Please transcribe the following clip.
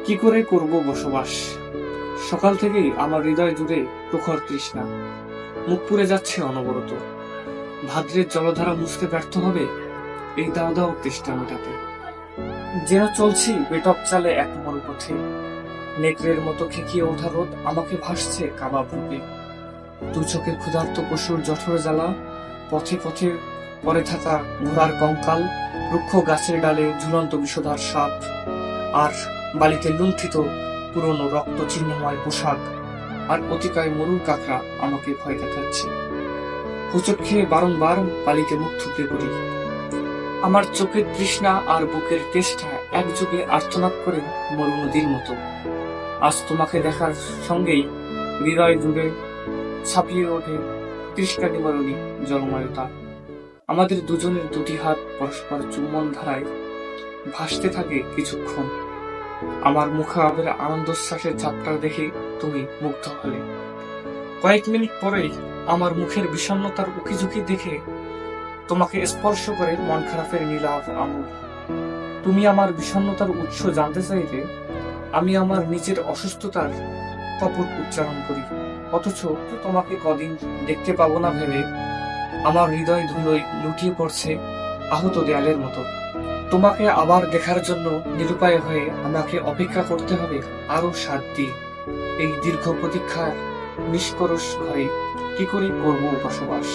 কি করে করব বসবাস? সকাল থেকেই আমার হৃদয় জুড়ে প্রখর তৃষ্ণা। মুখ পুড়ে যাচ্ছে অনবরত। ভাদ্রের জলধারা মুছতে ব্যর্থ হবে এই দাও দাও তৃষ্ণা মেটাতে। যেন চলছি বেটক চালে এক মরুপথে। নেকড়ের মতো খেকিয়ে ওঠা রোদ আমাকে ভাসছে কাবাব রূপে। দু চোখে ক্ষুধার্ত পশুর জঠর জ্বালা, পথে পথে পড়ে থাকা ঘোড়ার কঙ্কাল, রুক্ষ গাছের ডালে ঝুলন্ত বিষধার সাপ, আর বালিতে লুণ্ঠিত পুরনো রক্ত চিহ্নময় পোশাক আর অতিকায় মরুর কাঁকড়া আমাকে ভয় দেখাচ্ছে। হোঁচট খেয়ে বারংবার বালিতে মুখ থুবড়ে পড়ি। আমার চোখের তৃষ্ণা আর বুকের তেষ্টা একযোগে আর্তনাদ করে মরু নদীর মতো। আজ তোমাকে দেখার সঙ্গেই হৃদয় জুড়ে ছাপিয়ে ওঠে তৃষ্ণা নিবারণী জলময়তা। আমাদের দুজনের দুটি হাত পরস্পর চুম্বন ধারায় ভাসতে থাকে কিছুক্ষণ। আমার মুখাবের আনন্দশ্বাসের যাত্রা দেখে তুমি মুগ্ধ হলে। কয়েক মিনিট পরেই আমার মুখের বিষণ্ণতার উকিঝুঁকি দেখে তোমাকে স্পর্শ করে মন খারাপের নীলাভ আঙুল। তুমি আমার বিষণ্ণতার উৎস জানতে চাইলে আমি আমার নিজের অসুস্থতার কপট উচ্চারণ করি। অথচ তোমাকে কদিন দেখতে পাবো না ভেবে আমার হৃদয় ধুলোয় লুটিয়ে পড়ছে আহত দেয়ালের মতো। তোমাকে আবার দেখার জন্য নিরুপায় হয়ে আমাকে অপেক্ষা করতে হবে আরো 7 দিন। এই দীর্ঘ প্রতীক্ষার নিষ্করস ঘরে কি করে করব বসবাস?